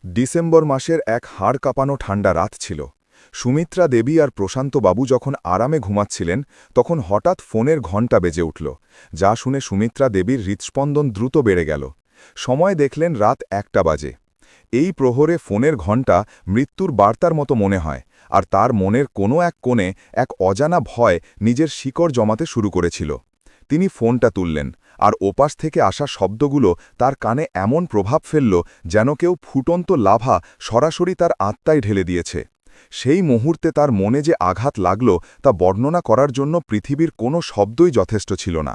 December মাসের এক হাড় কাঁপানো ঠান্ডা রাত ছিল। সুমিত্রা দেবী আর প্রশান্তবাবু যখন আরামে ঘুমাচ্ছিলেন তখন হঠাৎ ফোনের ঘণ্টা বেজে উঠল, যা শুনে সুমিত্রা দেবীর হৃৎস্পন্দন দ্রুত বেড়ে গেল। সময় দেখলেন রাত 1টা বাজে। এই প্রহরে ফোনের ঘণ্টা মৃত্যুর বার্তার মতো মনে হয়, আর তার মনের কোনো এক কোণে এক অজানা ভয় নিজের শিকড় জমাতে শুরু করেছিল। তিনি ফোনটা তুললেন, আর ওপাশ থেকে আসা শব্দগুলো তার কানে এমন প্রভাব ফেলল যেন কেউ ফুটন্ত লাভা সরাসরি তার আত্মায় ঢেলে দিয়েছে। সেই মুহূর্তে তার মনে যে আঘাত লাগল তা বর্ণনা করার জন্য পৃথিবীর কোনো শব্দই যথেষ্ট ছিল না।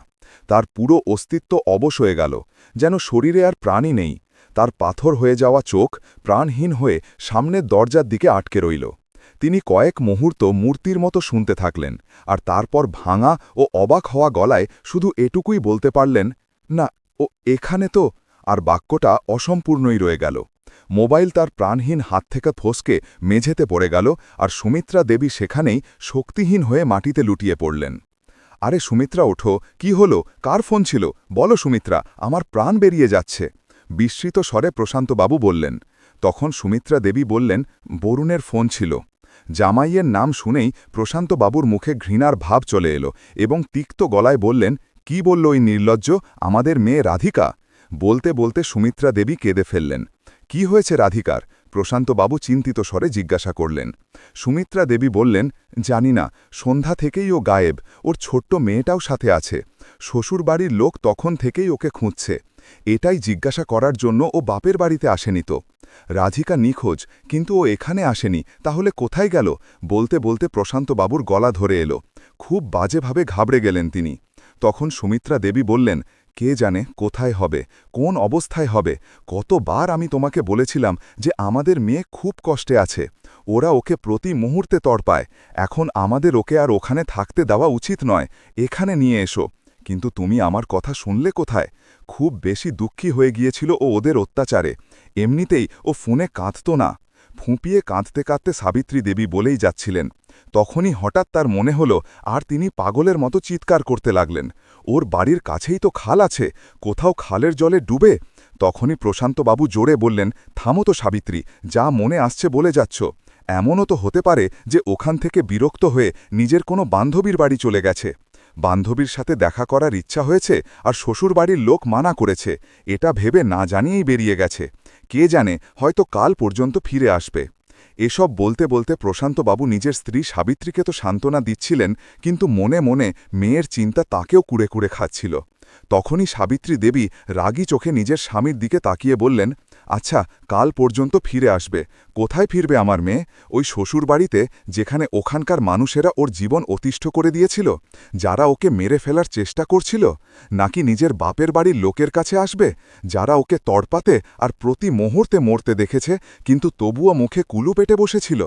তার পুরো অস্তিত্ব অবশ হয়ে গেল, যেন শরীরে আর প্রাণই নেই। তার পাথর হয়ে যাওয়া চোখ প্রাণহীন হয়ে সামনের দরজার দিকে আটকে রইল। তিনি কয়েক মুহূর্ত মূর্তির মতো শুনতে থাকলেন, আর তারপর ভাঙা ও অবাক হওয়া গলায় শুধু এটুকুই বলতে পারলেন, না, ও এখানে তো। আর বাক্যটা অসম্পূর্ণই রয়ে গেল। মোবাইল তার প্রাণহীন হাত থেকে ফসকে মেঝেতে পড়ে গেল, আর সুমিত্রা দেবী সেখানেই শক্তিহীন হয়ে মাটিতে লুটিয়ে পড়লেন। আরে সুমিত্রা, ওঠো, কি হলো? কার ফোন ছিল? বলো সুমিত্রা, আমার প্রাণ বেরিয়ে যাচ্ছে। বিস্মিত স্বরে প্রশান্তবাবু বললেন। তখন সুমিত্রা দেবী বললেন, বরুণের ফোন ছিল। জামাইয়ের নাম শুনেই প্রশান্তবাবুর মুখে ঘৃণার ভাব চলে এলো এবং তিক্ত গলায় বললেন, কি বলল ওই নির্লজ্জ? আমাদের মেয়ে রাধিকা? বলতে বলতে সুমিত্রা দেবী কেঁদে ফেললেন। কি হয়েছে রাধিকার? প্রশান্তবাবু চিন্তিত স্বরে জিজ্ঞাসা করলেন। সুমিত্রা দেবী বললেন, জানি না, সন্ধ্যা থেকেই ও গায়েব। ওর ছোট্ট মেয়েটাও সাথে আছে। শ্বশুরবাড়ির লোক তখন থেকেই ওকে খুঁজছে। এটাই জিজ্ঞাসা করার জন্য ও বাপের বাড়িতে আসেনি তো। রাধিকা নিখোঁজ, কিন্তু ও এখানে আসেনি, তাহলে কোথায় গেল? বলতে বলতে প্রশান্তবাবুর গলা ধরে এলো। খুব বাজেভাবে ঘাবড়ে গেলেন তিনি। তখন সুমিত্রা দেবী বললেন, কে জানে কোথায় হবে, কোন অবস্থায় হবে। কতবার আমি তোমাকে বলেছিলাম যে আমাদের মেয়ে খুব কষ্টে আছে। ওরা ওকে প্রতি মুহূর্তে তড়পায়। এখন আমাদের ওকে আর ওখানে থাকতে দেওয়া উচিত নয়। এখানে নিয়ে এসো। কিন্তু তুমি আমার কথা শুনলে কোথায়? খুব বেশি দুঃখী হয়ে গিয়েছিল ও ওদের অত্যাচারে। এমনিতেই ও ফোনে কাঁদত না। ফুঁপিয়ে কাঁদতে কাঁদতে সাবিত্রী দেবী বলেই যাচ্ছিলেন। তখনই হঠাৎ তার মনে হলো, আর তিনি পাগলের মতো চিৎকার করতে লাগলেন, ওর বাড়ির কাছেই তো খাল আছে, কোথাও খালের জলে ডুবে। তখনই প্রশান্তবাবু জোরে বললেন, থামো তো সাবিত্রী, যা মনে আসছে বলে যাচ্ছ। এমনও তো হতে পারে যে ওখান থেকে বিরক্ত হয়ে নিজের কোনো বান্ধবীর বাড়ি চলে গেছে। বান্ধবীর সাথে দেখা করার ইচ্ছা হয়েছে, আর শ্বশুরবাড়ির লোক মানা করেছে। এটা ভেবে না জানিয়েই বেরিয়ে গেছে। কে জানে, হয়তো কাল পর্যন্ত ফিরে আসবে। এসব বলতে বলতে প্রশান্তবাবু নিজের স্ত্রী সাবিত্রীকে তো সান্ত্বনা দিচ্ছিলেন, কিন্তু মনে মনে মেয়ের চিন্তা তাকেও কুড়ে কুড়ে খাচ্ছিল। তখনই সাবিত্রী দেবী রাগী চোখে নিজের স্বামীর দিকে তাকিয়ে বললেন, আচ্ছা, কাল পর্যন্ত ফিরে আসবে। কোথায় ফিরবে আমার মেয়ে? ওই শ্বশুরবাড়িতে, যেখানে ওখানকার মানুষেরা ওর জীবন অতিষ্ঠ করে দিয়েছিল, যারা ওকে মেরে ফেলার চেষ্টা করছিল? নাকি নিজের বাপের বাড়ির লোকের কাছে আসবে, যারা ওকে তড়পাতে আর প্রতি মুহূর্তে মরতে দেখেছে, কিন্তু তবুও মুখে কুলু পেটে বসেছিল?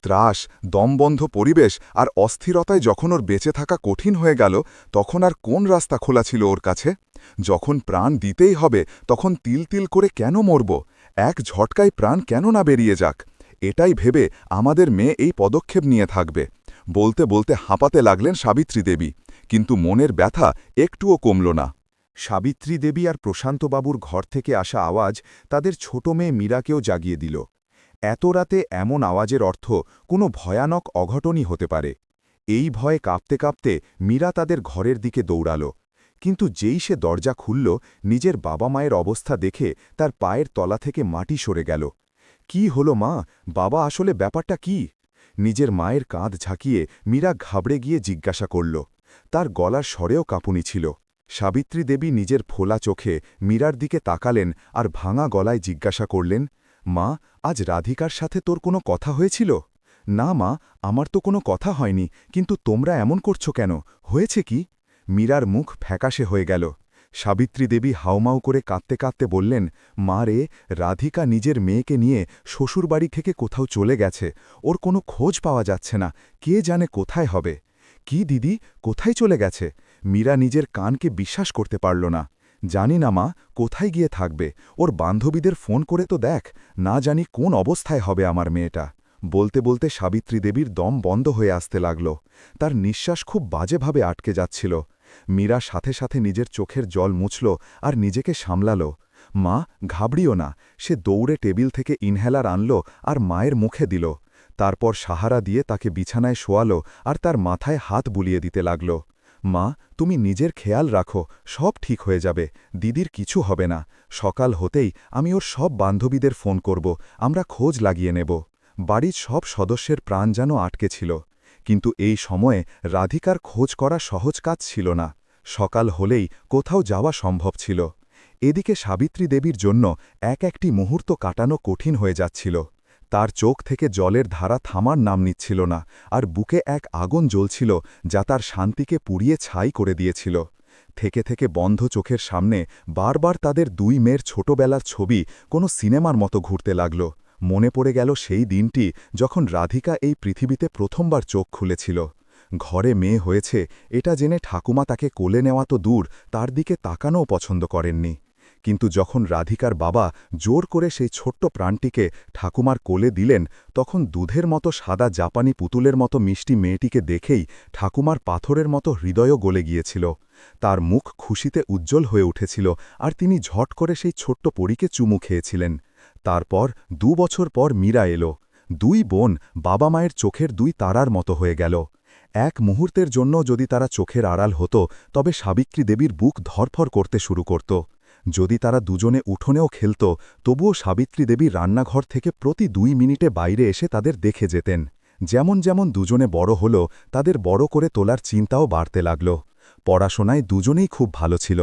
ত্রাস, দমবন্ধ পরিবেশ আর অস্থিরতায় যখন ওর বেঁচে থাকা কঠিন হয়ে গেল, তখন আর কোন রাস্তা খোলা ছিল ওর কাছে? যখন প্রাণ দিতেই হবে, তখন তিল তিল করে কেন মরব? এক ঝটকায় প্রাণ কেন না বেরিয়ে যাক? এটাই ভেবে আমাদের মেয়ে এই পদক্ষেপ নিয়ে থাকবে। বলতে বলতে হাঁপাতে লাগলেন সাবিত্রী দেবী, কিন্তু মনের ব্যথা একটুও কমল না। সাবিত্রী দেবী আর প্রশান্তবাবুর ঘর থেকে আসা আওয়াজ তাদের ছোট মেয়ে মীরাকেও জাগিয়ে দিল। এত রাতে এমন আওয়াজের অর্থ কোনো ভয়ানক অঘটনই হতে পারে। এই ভয়ে কাঁপতে কাঁপতে মীরা তাদের ঘরের দিকে দৌড়াল। কিন্তু যেই সে দরজা খুলল, নিজের বাবা মায়ের অবস্থা দেখে তার পায়ের তলা থেকে মাটি সরে গেল। কি হলো মা? বাবা, আসলে ব্যাপারটা কি? নিজের মায়ের কাঁধ ঝাঁকিয়ে মীরা ঘাবড়ে গিয়ে জিজ্ঞাসা করল। তার গলার স্বরেও কাঁপুনি ছিল। সাবিত্রী দেবী নিজের ফোলা চোখে মীরার দিকে তাকালেন আর ভাঙা গলায় জিজ্ঞাসা করলেন, মা, আজ রাধিকার সাথে তোর কোনো কথা হয়েছিল? না মা, আমার তো কোনো কথা হয়নি, কিন্তু তোমরা এমন করছো কেন? হয়েছে কি? মীরার মুখ ফ্যাকাশে হয়ে গেল। সাবিত্রী দেবী হাউমাউ করে কাঁদতে কাঁদতে বললেন, মা রে, রাধিকা নিজের মেয়েকে নিয়ে শ্বশুরবাড়ি থেকে কোথাও চলে গেছে। ওর কোনো খোঁজ পাওয়া যাচ্ছে না। কে জানে কোথায় হবে। কি দিদি, কোথায় চলে গেছে? মীরা নিজের কানকে বিশ্বাস করতে পারল না। জানি না মা, কোথায় গিয়ে থাকবে। ওর বান্ধবীদের ফোন করে তো দেখ, না জানি কোন অবস্থায় হবে আমার মেয়েটা। বলতে বলতে সাবিত্রী দেবীর দম বন্ধ হয়ে আসতে লাগল। তার নিঃশ্বাস খুব বাজেভাবে আটকে যাচ্ছিল। মীরা সাথে সাথে নিজের চোখের জল মুছল আর নিজেকে সামলাল। মা, ঘাবড়িও না। সে দৌড়ে টেবিল থেকে ইনহেলার আনল আর মায়ের মুখে দিল। তারপর সাহারা দিয়ে তাকে বিছানায় শোয়াল আর তার মাথায় হাত বুলিয়ে দিতে লাগল। মা, তুমি নিজের খেয়াল রাখো, সব ঠিক হয়ে যাবে, দিদির কিছু হবে না। সকাল হতেই আমি ওর সব বান্ধবীদের ফোন করব, আমরা খোঁজ লাগিয়ে নেব। বাড়ির সব সদস্যের প্রাণ যেন আটকে ছিল। কিন্তু এই সময়ে রাধিকার খোঁজ করা সহজ কাজ ছিল না। সকাল হলেই কোথাও যাওয়া সম্ভব ছিল। এদিকে সাবিত্রী দেবীর জন্য একটি মুহূর্ত কাটানো কঠিন হয়ে যাচ্ছিল। তার চোখ থেকে জলের ধারা থামার নাম নিচ্ছিল না, আর বুকে এক আগুন জ্বলছিল যা তার শান্তিকে পুড়িয়ে ছাই করে দিয়েছিল। থেকে থেকে বন্ধ চোখের সামনে বারবার তাদের দুই মেয়ের ছোটবেলার ছবি কোনো সিনেমার মতো ঘুরতে লাগল। মনে পড়ে গেল সেই দিনটি যখন রাধিকা এই পৃথিবীতে প্রথমবার চোখ খুলেছিল। ঘরে মেয়ে হয়েছে এটা জেনে ঠাকুমা তাকে কোলে নেওয়া তো দূর, তার দিকে তাকানোও পছন্দ করেননি। কিন্তু যখন রাধিকার বাবা জোর করে সেই ছোট্ট প্রাণটিকে ঠাকুমার কোলে দিলেন, তখন দুধের মতো সাদা জাপানি পুতুলের মতো মিষ্টি মেয়েটিকে দেখেই ঠাকুমার পাথরের মতো হৃদয়ও গলে গিয়েছিল। তার মুখ খুশিতে উজ্জ্বল হয়ে উঠেছিল, আর তিনি ঝট করে সেই ছোট্ট পরীকে চুমু খেয়েছিলেন। তারপর ২ বছর পর মীরা এলো। দুই বোন বাবা মায়ের চোখের দুই তারার মতো হয়ে গেল। এক মুহূর্তের জন্য যদি তারা চোখের আড়াল হতো, তবে সাবিত্রী দেবীর বুক ধরফর করতে শুরু করত। যদি তারা দুজনে উঠোনেও খেলত, তবুও সাবিত্রী দেবী রান্নাঘর থেকে প্রতি ২ মিনিটে বাইরে এসে তাদের দেখে যেতেন। যেমন যেমন দুজনে বড় হল, তাদের বড় করে তোলার চিন্তাও বাড়তে লাগল। পড়াশোনায় দুজনেই খুব ভালো ছিল,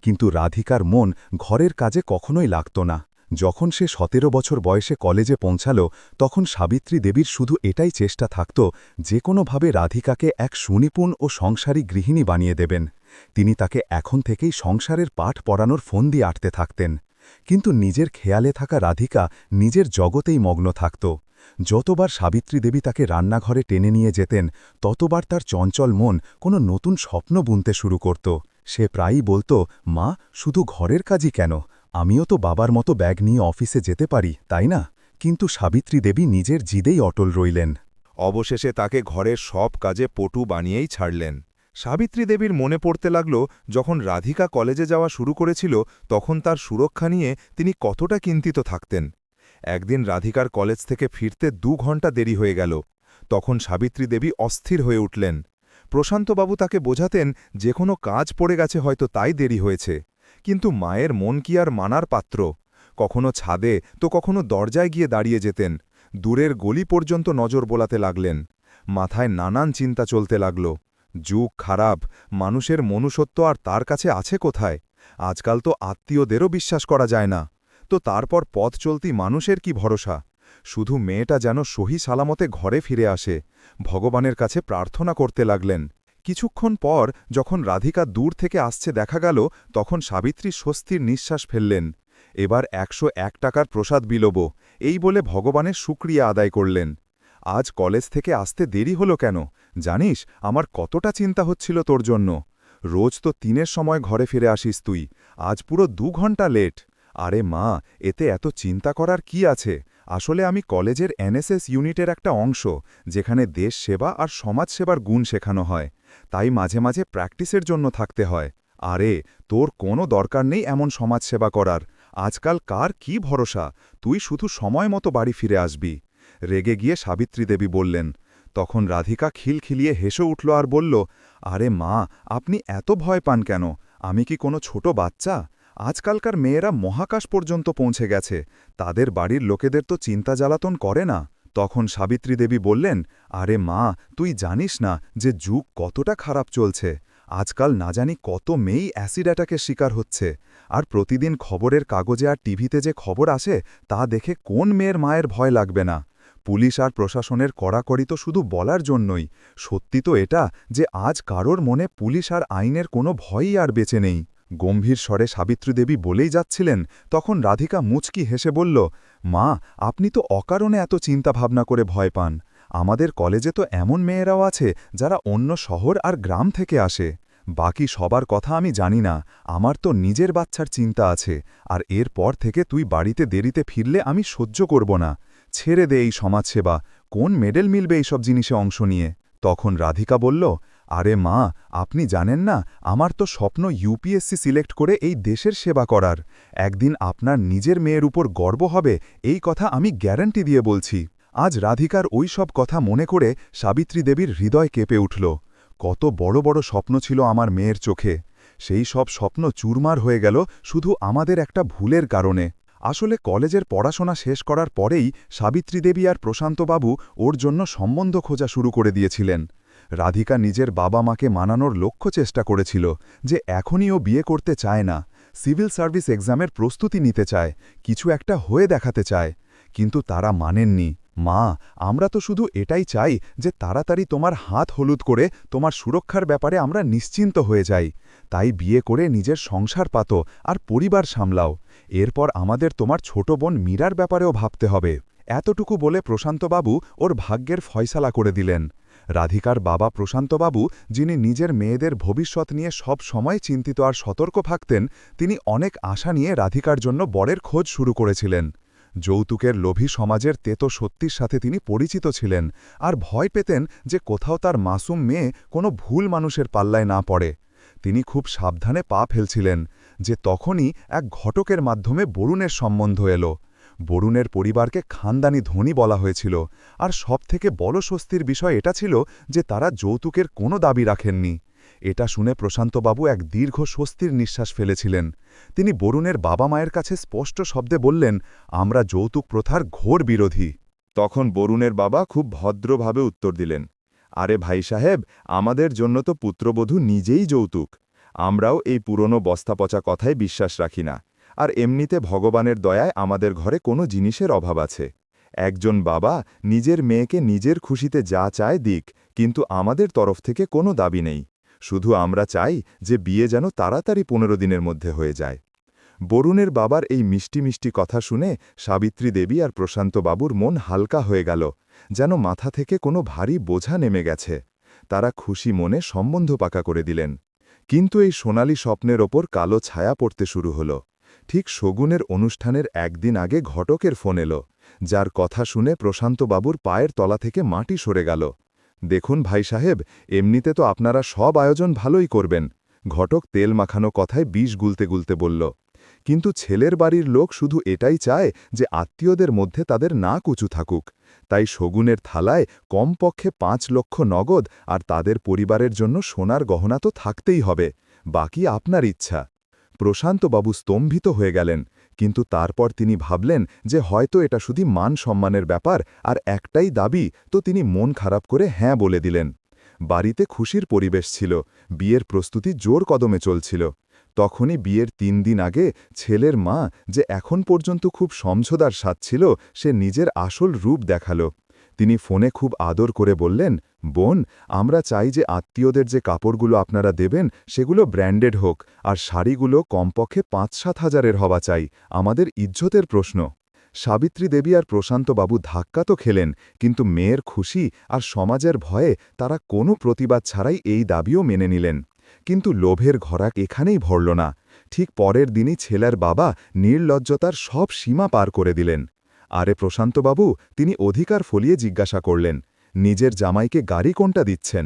কিন্তু রাধিকার মন ঘরের কাজে কখনোই লাগত না। যখন সে ১৭ বছর বয়সে কলেজে পৌঁছাল, তখন সাবিত্রী দেবীর শুধু এটাই চেষ্টা থাকত, যে কোনোভাবে রাধিকাকে এক সুনিপুণ ও সংসারী গৃহিণী বানিয়ে দেবেন। তিনি তাকে এখন থেকেই সংসারের পাঠ পড়ানোর ফোন দিয়ে আটতে থাকতেন। কিন্তু নিজের খেয়ালে থাকা রাধিকা নিজের জগতেই মগ্ন থাকত। যতবার সাবিত্রী দেবী তাকে রান্নাঘরে টেনে নিয়ে যেতেন, ততবার তার চঞ্চল মন কোনো নতুন স্বপ্ন বুনতে শুরু করত। সে প্রায়ই বলত, মা, শুধু ঘরের কাজই কেন, আমিও তো বাবার মতো ব্যাগ নিয়ে অফিসে যেতে পারি, তাই না? কিন্তু সাবিত্রী দেবী নিজের জিদেই অটল রইলেন। অবশেষে তাকে ঘরের সব কাজে পটু বানিয়েই ছাড়লেন। সাবিত্রী দেবীর মনে পড়তে লাগল, যখন রাধিকা কলেজে যাওয়া শুরু করেছিল, তখন তার সুরক্ষা নিয়ে তিনি কতটা চিন্তিত থাকতেন। একদিন রাধিকার কলেজ থেকে ফিরতে ২ ঘণ্টা দেরি হয়ে গেল। তখন সাবিত্রী দেবী অস্থির হয়ে উঠলেন। প্রশান্তবাবু তাকে বোঝাতেন যে কোনো কাজ পড়ে গেছে, হয়তো তাই দেরি হয়েছে। কিন্তু মায়ের মন কি আর মানার পাত্র? কখনো ছাদে তো কখনো দরজায় গিয়ে দাঁড়িয়ে যেতেন। দূরের গলি পর্যন্ত নজর বোলাতে লাগলেন। মাথায় নানান চিন্তা চলতে লাগল। যুগ খারাপ, মানুষের মনুষ্যত্ব আর তার কাছে আছে কোথায়? আজকাল তো আত্মীয়দেরও বিশ্বাস করা যায় না। তো তারপর পথ চলতি মানুষের কি ভরসা? শুধু মেয়েটা যেন সহি সালামতে ঘরে ফিরে আসে। ভগবানের কাছে প্রার্থনা করতে লাগলেন। কিছুক্ষণ পর যখন রাধিকা দূর থেকে আসছে দেখা গেল, তখন সাবিত্রী স্বস্তির নিঃশ্বাস ফেললেন। এবার ১০১ টাকার প্রসাদ বিলোব, এই বলে ভগবানের শুকরিয়া আদায় করলেন। আজ কলেজ থেকে আসতে দেরি হলো কেন? জানিস আমার কতটা চিন্তা হচ্ছিল তোর জন্য। রোজ তো ৩-এর সময় ঘরে ফিরে আসিস তুই, আজ পুরো ২ ঘণ্টা লেট। আরে মা, এতে এত চিন্তা করার কি আছে? আসলে আমি কলেজের এনএসএস ইউনিটের একটা অংশ, যেখানে দেশ সেবা আর সমাজ সেবার গুণ শেখানো হয়। তাই মাঝে মাঝে প্র্যাকটিসের জন্য থাকতে হয়। আরে, তোর কোনো দরকার নেই এমন সমাজসেবা করার। আজকাল কার কি ভরসা? তুই শুধু সময় মতো বাড়ি ফিরে আসবি। রেগে গিয়ে সাবিত্রী দেবী বললেন। তখন রাধিকা খিলখিলিয়ে হেসে উঠল আর বলল, আরে মা, আপনি এত ভয় পান কেন? আমি কি কোনো ছোট বাচ্চা? আজকালকার মেয়েরা মহাকাশ পর্যন্ত পৌঁছে গেছে, তাদের বাড়ির লোকেদের তো চিন্তা জ্বালাতন করে না। তখন সাবিত্রী দেবী বললেন, আরে মা, তুই জানিস না যে যুগ কতটা খারাপ চলছে। আজকাল না জানি কত মেয়েই অ্যাসিড অ্যাটাকের শিকার হচ্ছে। আর প্রতিদিন খবরের কাগজে আর টিভিতে যে খবর আসে, তা দেখে কোন মেয়ের মায়ের ভয় লাগবে না? পুলিশ আর প্রশাসনের কড়াকড়ি তো শুধু বলার জন্যই। সত্যি তো এটা যে আজ কারোর মনে পুলিশ আর আইনের কোনো ভয়ই আর বেঁচে নেই। গম্ভীর স্বরে সাবিত্রী দেবী বলেই যাচ্ছিলেন, তখন রাধিকা মুচকি হেসে বলল, মা, আপনি তো অকারণে এত চিন্তাভাবনা করে ভয় পান। আমাদের কলেজে তো এমন মেয়েরাও আছে যারা অন্য শহর আর গ্রাম থেকে আসে। বাকি সবার কথা আমি জানি না, আমার তো নিজের বাচ্চার চিন্তা আছে। আর এরপর থেকে তুই বাড়িতে দেরিতে ফিরলে আমি সহ্য করব না। ছেড়ে দে এই সমাজসেবা, কোন মেডেল মিলবে এইসব জিনিসে অংশ নিয়ে? তখন রাধিকা বলল, আরে মা, আপনি জানেন না, আমার তো স্বপ্ন ইউপিএসসি সিলেক্ট করে এই দেশের সেবা করার। একদিন আপনার নিজের মেয়ের উপর গর্ব হবে, এই কথা আমি গ্যারান্টি দিয়ে বলছি। আজ রাধিকার ওই সব কথা মনে করে সাবিত্রী দেবীর হৃদয় কেঁপে উঠল। কত বড় বড় স্বপ্ন ছিল আমার মেয়ের চোখে, সেই সব স্বপ্ন চুরমার হয়ে গেল শুধু আমাদের একটা ভুলের কারণে। আসলে কলেজের পড়াশোনা শেষ করার পরেই সাবিত্রী দেবী আর প্রশান্তবাবু ওর জন্য সম্বন্ধ খোঁজা শুরু করে দিয়েছিলেন। রাধিকা নিজের বাবা মাকে মানানোর লক্ষ্য চেষ্টা করেছিল যে এখনই ও বিয়ে করতে চায় না, সিভিল সার্ভিস এক্সামের প্রস্তুতি নিতে চায়, কিছু একটা হয়ে দেখাতে চায়। কিন্তু তারা মানেননি। মা, আমরা তো শুধু এটাই চাই যে তাড়াতাড়ি তোমার হাত হলুদ করে তোমার সুরক্ষার ব্যাপারে আমরা নিশ্চিন্ত হয়ে যাই। তাই বিয়ে করে নিজের সংসার পাতো আর পরিবার সামলাও। এরপর আমাদের তোমার ছোট বোন মীরার ব্যাপারেও ভাবতে হবে। এতটুকু বলে প্রশান্তবাবু ওর ভাগ্যের ফয়সালা করে দিলেন। রাধিকার বাবা প্রশান্তবাবু, যিনি নিজের মেয়েদের ভবিষ্যৎ নিয়ে সব সময় চিন্তিত আর সতর্ক থাকতেন, তিনি অনেক আশা নিয়ে রাধিকার জন্য বরের খোঁজ শুরু করেছিলেন। যৌতুকের লোভী সমাজের তেতো সত্যির সাথে তিনি পরিচিত ছিলেন আর ভয় পেতেন যে কোথাও তার মাসুম মেয়ে কোনো ভুল মানুষের পাল্লায় না পড়ে। তিনি খুব সাবধানে পা ফেলছিলেন যে তখনই এক ঘটকের মাধ্যমে বরুণের সম্বন্ধ এলো। বরুণের পরিবারকে খানদানি ধনী বলা হয়েছিল, আর সবথেকে বড় স্বস্তির বিষয় এটা ছিল যে তারা যৌতুকের কোনো দাবি রাখেননি। এটা শুনে প্রশান্তবাবু এক দীর্ঘ স্বস্তির নিঃশ্বাস ফেলেছিলেন। তিনি বরুণের বাবা মায়ের কাছে স্পষ্ট শব্দে বললেন, আমরা যৌতুক প্রথার ঘোর বিরোধী। তখন বরুণের বাবা খুব ভদ্রভাবে উত্তর দিলেন, আরে ভাই সাহেব, আমাদের জন্য তো পুত্রবধূ নিজেই যৌতুক। আমরাও এই পুরনো বস্তাপচা কথায় বিশ্বাস রাখি না। আর এমনিতে ভগবানের দয়ায় আমাদের ঘরে কোনো জিনিসের অভাব আছে। একজন বাবা নিজের মেয়েকে নিজের খুশিতে যা চায় দিক, কিন্তু আমাদের তরফ থেকে কোনো দাবি নেই। শুধু আমরা চাই যে বিয়ে যেন তাড়াতাড়ি 15 দিনের মধ্যে হয়ে যায়। বরুণের বাবার এই মিষ্টি মিষ্টি কথা শুনে সাবিত্রী দেবী আর প্রশান্তবাবুর মন হালকা হয়ে গেল, যেন মাথা থেকে কোনো ভারী বোঝা নেমে গেছে। তারা খুশি মনে সম্বন্ধ পাকা করে দিলেন। কিন্তু এই সোনালি স্বপ্নের ওপর কালো ছায়া পড়তে শুরু হল। ঠিক শগুনের অনুষ্ঠানের একদিন আগে ঘটকের ফোন এলো, যার কথা শুনে প্রশান্তবাবুর পায়ের তলা থেকে মাটি সরে গেল। দেখুন ভাই সাহেব, এমনিতে তো আপনারা সব আয়োজন ভালোই করবেন। ঘটক তেল মাখানো কথায় বিষ গুলতে গুলতে বলল, কিন্তু ছেলের বাড়ির লোক শুধু এটাই চায় যে আত্মীয়দের মধ্যে তাদের না কুচু থাকুক। তাই শগুনের থালায় কমপক্ষে 5 লক্ষ নগদ আর তাদের পরিবারের জন্য সোনার গহনা তো থাকতেই হবে, বাকি আপনার ইচ্ছা। প্রশান্তবাবু স্তম্ভিত হয়ে গেলেন, কিন্তু তারপর তিনি ভাবলেন যে হয়তো এটা শুধু মান সম্মানের ব্যাপার, আর একটাই দাবি, তো তিনি মন খারাপ করে হ্যাঁ বলে দিলেন। বাড়িতে খুশির পরিবেশ ছিল, বিয়ের প্রস্তুতি জোর কদমে চলছিল। তখনই বিয়ের 3 দিন আগে ছেলের মা, যে এখন পর্যন্ত খুব সমঝোদার স্বাদ ছিল, সে নিজের আসল রূপ দেখাল। তিনি ফোনে খুব আদর করে বললেন, বোন, আমরা চাই যে আত্মীয়দের যে কাপড়গুলো আপনারা দেবেন সেগুলো ব্র্যান্ডেড হোক, আর শাড়িগুলো কমপক্ষে 5-7 হাজারের হওয়া চাই, আমাদের ইজ্জতের প্রশ্ন। সাবিত্রী দেবী আর প্রশান্তবাবু ধাক্কা তো খেলেন, কিন্তু মেয়ের খুশি আর সমাজের ভয়ে তারা কোনো প্রতিবাদ ছাড়াই এই দাবিও মেনে নিলেন। কিন্তু লোভের ঘরাক এখানেই ভরল না। ঠিক পরের দিনই ছেলের বাবা নির্লজ্জতার সব সীমা পার করে দিলেন। আরে প্রশান্তবাবু, তিনি অধিকার ফলিয়ে জিজ্ঞাসা করলেন, নিজের জামাইকে গাড়ি কোনটা দিচ্ছেন?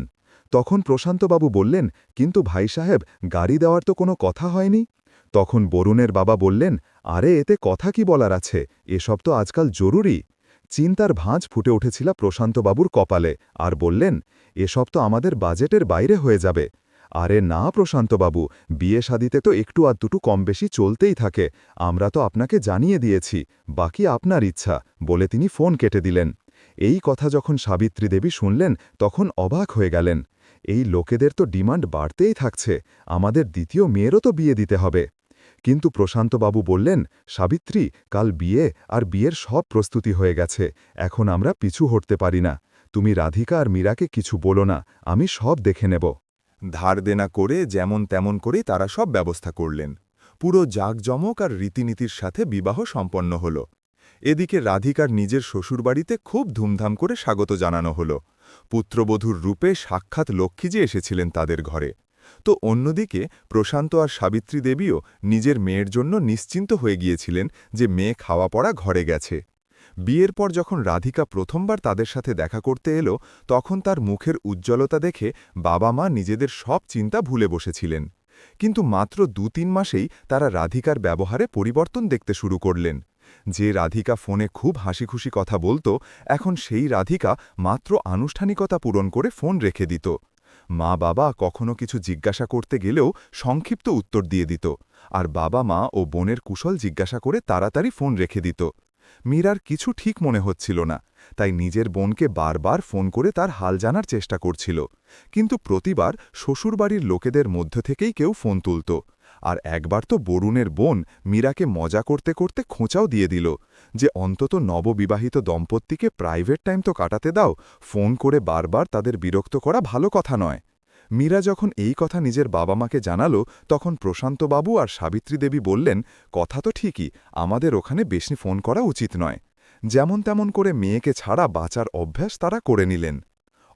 তখন প্রশান্তবাবু বললেন, কিন্তু ভাই সাহেব, গাড়ি দেওয়ার তো কোনো কথা হয়নি। তখন বরুণের বাবা বললেন, আরে এতে কথা কি বলার আছে, এসব তো আজকাল জরুরি। চিন্তার ভাঁজ ফুটে উঠেছিল প্রশান্তবাবুর কপালে, আর বললেন, এসব তো আমাদের বাজেটের বাইরে হয়ে যাবে। আরে না প্রশান্তবাবু, বিয়ে শাদিতে তো একটু আধটু কম বেশি চলতেই থাকে, আমরা তো আপনাকে জানিয়ে দিয়েছি, বাকি আপনার ইচ্ছা, বলে তিনি ফোন কেটে দিলেন। এই কথা যখন সাবিত্রী দেবী শুনলেন তখন অবাক হয়ে গেলেন। এই লোকেদের তো ডিমান্ড বাড়তেই থাকছে, আমাদের দ্বিতীয় মেয়েরও তো বিয়ে দিতে হবে। কিন্তু প্রশান্তবাবু বললেন, সাবিত্রী, কাল বিয়ে, আর বিয়ের সব প্রস্তুতি হয়ে গেছে, এখন আমরা পিছু হটতে পারি না। তুমি রাধিকা আর মীরাকে কিছু বলো না, আমি সব দেখে নেব। ধার দেনা করে যেমন তেমন করেই তারা সব ব্যবস্থা করলেন। পুরো জাঁকজমক আর রীতিনীতির সাথে বিবাহ সম্পন্ন হল। এদিকে রাধিকার নিজের শ্বশুরবাড়িতে খুব ধুমধাম করে স্বাগত জানানো হল। পুত্রবধূর রূপে সাক্ষাৎ লক্ষ্মীজি এসেছিলেন তাদের ঘরে। তো অন্যদিকে প্রশান্ত আর সাবিত্রী দেবীও নিজের মেয়ের জন্য নিশ্চিন্ত হয়ে গিয়েছিলেন যে মেয়ে খাওয়া পড়া ঘরে গেছে। বিয়ের পর যখন রাধিকা প্রথমবার তাদের সাথে দেখা করতে এলো তখন তার মুখের উজ্জ্বলতা দেখে বাবা মা নিজেদের সব চিন্তা ভুলে বসেছিলেন। কিন্তু মাত্র ২-৩ মাসেই তারা রাধিকার ব্যবহারে পরিবর্তন দেখতে শুরু করলেন। যে রাধিকা ফোনে খুব হাসিখুশি কথা বলতো, এখন সেই রাধিকা মাত্র আনুষ্ঠানিকতা পূরণ করে ফোন রেখে দিত। মা বাবা কখনো কিছু জিজ্ঞাসা করতে গেলেও সংক্ষিপ্ত উত্তর দিয়ে দিত, আর বাবা মা ও বোনের কুশল জিজ্ঞাসা করে তাড়াতাড়ি ফোন রেখে দিত। মীরার কিছু ঠিক মনে হচ্ছিল না, তাই নিজের বোনকে বারবার ফোন করে তার হাল জানার চেষ্টা করছিল, কিন্তু প্রতিবার শ্বশুরবাড়ির লোকেদের মধ্য থেকেই কেউ ফোন তুলত। আর একবার তো বরুণের বোন মীরাকে মজা করতে করতে খোঁচাও দিয়ে দিল যে অন্তত নববিবাহিত দম্পতিকে প্রাইভেট টাইম তো কাটাতে দাও, ফোন করে বারবার তাদের বিরক্ত করা ভালো কথা নয়। মীরা যখন এই কথা নিজের বাবা মাকে জানালো তখন প্রশান্তবাবু আর সাবিত্রী দেবী বললেন, কথা তো ঠিকই, আমাদের ওখানে বেশি ফোন করা উচিত নয়। যেমন তেমন করে মেয়েকে ছাড়া বাঁচার অভ্যাস তারা করে নিলেন।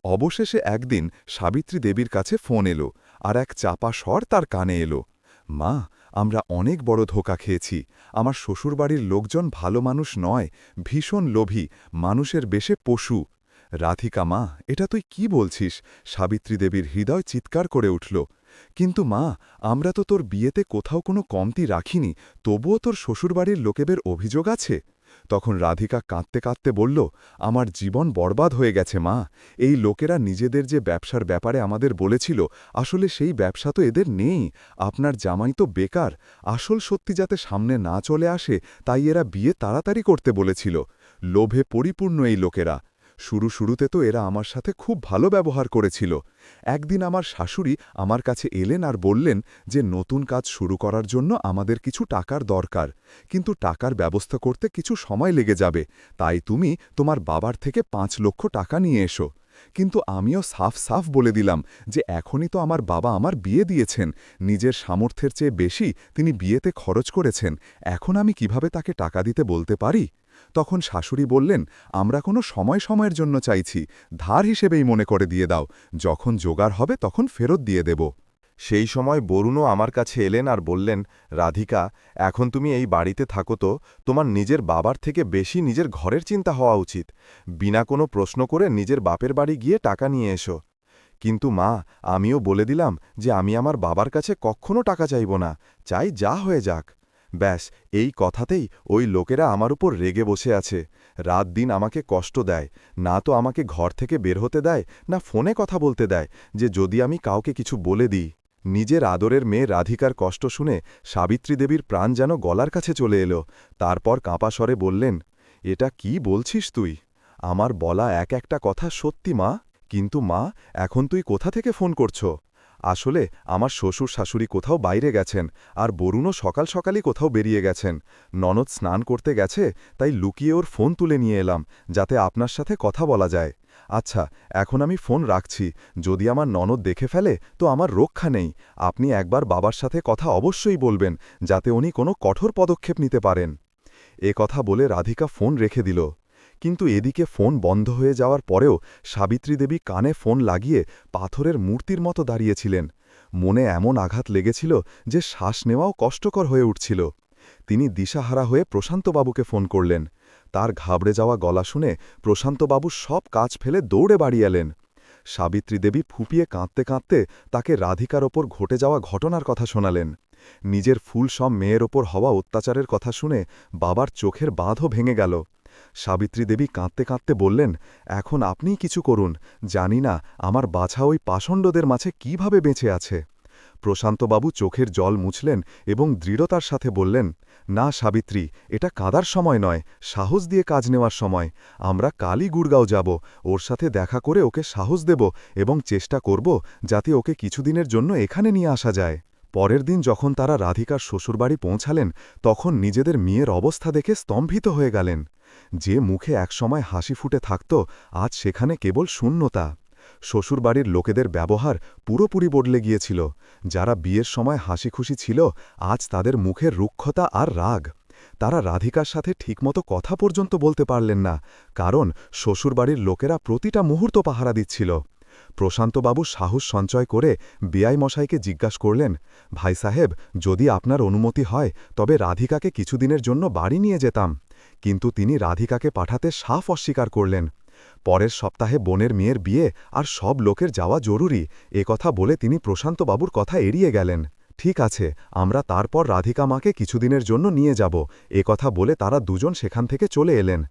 অবশেষে একদিন সাবিত্রী দেবীর কাছে ফোন এলো, আর এক চাপা স্বর তার কানে এলো, মা, আমরা অনেক বড় ধোঁকা খেয়েছি। আমার শ্বশুরবাড়ির লোকজন ভালো মানুষ নয়, ভীষণ লোভী, মানুষের বেশে পশু। রাধিকা, মা, এটা তুই কি বলছিস? সাবিত্রী দেবীর হৃদয় চিৎকার করে উঠল। কিন্তু মা, আমরা তো তোর বিয়েতে কোথাও কোনো কমতি রাখিনি, তবুও তোর শ্বশুরবাড়ির লোকেদের অভিযোগ আছে। তখন রাধিকা কাঁদতে কাঁদতে বলল, আমার জীবন বরবাদ হয়ে গেছে মা। এই লোকেরা নিজেদের যে ব্যবসার ব্যাপারে আমাদের বলেছিল, আসলে সেই ব্যবসা তো এদের নেই। আপনার জামাই তো বেকার। আসল সত্যি যাতে সামনে না চলে আসে তাই এরা বিয়ে তাড়াতাড়ি করতে বলেছিল। লোভে পরিপূর্ণ এই লোকেরা। শুরুতে তো এরা আমার সাথে খুব ভালো ব্যবহার করেছিল। একদিন আমার শাশুড়ি আমার কাছে এলেন আর বললেন যে নতুন কাজ শুরু করার জন্য আমাদের কিছু টাকার দরকার, কিন্তু টাকার ব্যবস্থা করতে কিছু সময় লেগে যাবে, তাই তুমি তোমার বাবার থেকে ৫ লক্ষ টাকা নিয়ে এসো। কিন্তু আমিও সাফ সাফ বলে দিলাম যে এখনই তো আমার বাবা আমার বিয়ে দিয়েছেন, নিজের সামর্থ্যের চেয়ে বেশি তিনি বিয়েতে খরচ করেছেন, এখন আমি কিভাবে তাকে টাকা দিতে বলতে পারি? তখন শাশুড়ি বললেন, আমরা কোনো সময়ের জন্য চাইছি, ধার হিসেবেই মনে করে দিয়ে দাও, যখন জোগাড় হবে তখন ফেরত দিয়ে দেব। সেই সময় বরুণও আমার কাছে এলেন আর বললেন, রাধিকা, এখন তুমি এই বাড়িতে থাকো তো তোমার নিজের বাবার থেকে বেশি নিজের ঘরের চিন্তা হওয়া উচিত। বিনা কোনো প্রশ্ন করে নিজের বাপের বাড়ি গিয়ে টাকা নিয়ে এসো। কিন্তু মা, আমিও বলে দিলাম যে আমি আমার বাবার কাছে কখনো টাকা চাইব না, চাই যা হয়ে যাক। ব্যাস, এই কথাতেই ওই লোকেরা আমার উপর রেগে বসে আছে। রাত দিন আমাকে কষ্ট দেয়, না তো আমাকে ঘর থেকে বের হতে দেয়, না ফোনে কথা বলতে দেয় যে যদি আমি কাউকে কিছু বলে দিই। নিজের আদরের মেয়ে রাধিকার কষ্ট শুনে সাবিত্রী দেবীর প্রাণ যেন গলার কাছে চলে এলো। তারপর কাঁপা স্বরে বললেন, এটা কি বলছিস তুই? আমার বলা একটা কথা সত্যি মা। কিন্তু মা, এখন তুই কোথা থেকে ফোন করছো? আসলে আমার শ্বশুর শাশুড়ি কোথাও বাইরে গেছেন, আর বরুণও সকাল সকালই কোথাও বেরিয়ে গেছেন। ননদ স্নান করতে গেছে, তাই লুকিয়ে ওর ফোন তুলে নিয়ে এলাম, যাতে আপনার সাথে কথা বলা যায়। আচ্ছা, এখন আমি ফোন রাখছি। যদি আমার ননদ দেখে ফেলে তো আমার রক্ষা নেই। আপনি একবার বাবার সাথে কথা অবশ্যই বলবেন, যাতে উনি কোনো কঠোর পদক্ষেপ নিতে পারেন। এ কথা বলে রাধিকা ফোন রেখে দিল। কিন্তু এদিকে ফোন বন্ধ হয়ে যাওয়ার পরেও সাবিত্রী দেবী কানে ফোন লাগিয়ে পাথরের মূর্তির মতো দাঁড়িয়েছিলেন। মনে এমন আঘাত লেগেছিল যে শ্বাস নেওয়াও কষ্টকর হয়ে উঠছিল। তিনি দিশাহারা হয়ে প্রশান্তবাবুকে ফোন করলেন। তার ঘাবড়ে যাওয়া গলা শুনে প্রশান্তবাবু সব কাজ ফেলে দৌড়ে বাড়ি এলেন। সাবিত্রী দেবী ফুপিয়ে কাঁদতে কাঁদতে তাকে রাধিকার ওপর ঘটে যাওয়া ঘটনার কথা শোনালেন। নিজের ফুল সব মেয়ের ওপর হওয়া অত্যাচারের কথা শুনে বাবার চোখের বাঁধও ভেঙে গেল। সাবিত্রী দেবী কাঁদতে কাঁদতে বললেন, এখন আপনিই কিছু করুন, জানি না আমার বাছা ওই পাষণ্ডদের মাঝে কিভাবে বেঁচে আছে। প্রশান্তবাবু চোখের জল মুছলেন এবং দৃঢ়তার সাথে বললেন, না সাবিত্রী, এটা কাঁদার সময় নয়, সাহস দিয়ে কাজ নেওয়ার সময়। আমরা কালই গুড়গাঁও যাব, ওর সাথে দেখা করে ওকে সাহস দেব এবং চেষ্টা করব যাতে ওকে কিছুদিনের জন্য এখানে নিয়ে আসা যায়। পরের দিন যখন তারা রাধিকার শ্বশুরবাড়ি পৌঁছালেন তখন নিজেদের মেয়ের অবস্থা দেখে স্তম্ভিত হয়ে গেলেন। যে মুখে একসময় হাসি ফুটে থাকত, আজ সেখানে কেবল শূন্যতা। শ্বশুরবাড়ির লোকেদের ব্যবহার পুরোপুরি বদলে গিয়েছিল। যারা বিয়ের সময় হাসিখুশি ছিল, আজ তাদের মুখের রুক্ষতা আর রাগ। তারা রাধিকার সাথে ঠিকমতো কথা পর্যন্ত বলতে পারলেন না, কারণ শ্বশুরবাড়ির লোকেরা প্রতিটা মুহূর্ত পাহারা দিচ্ছিল। প্রশান্তবাবু সাহস সঞ্চয় করে বেআই মশাইকে জিজ্ঞাসা করলেন, ভাই সাহেব, যদি আপনার অনুমতি হয় তবে রাধিকাকে কিছুদিনের জন্য বাড়ি নিয়ে যেতাম। কিন্তু তিনি রাধিকাকে পাঠাতে সাফ অস্বীকার করলেন। পরের সপ্তাহে বোনের মেয়ের বিয়ে আর সব লোকের যাওয়া জরুরি, কথা বলে তিনি প্রশান্তবাবুর কথা এড়িয়ে গেলেন। ঠিক আছে, আমরা তারপর রাধিকা মাকে কিছুদিনের জন্য নিয়ে যাব, কথা বলে তারা দুজন সেখান থেকে চলে এলেন।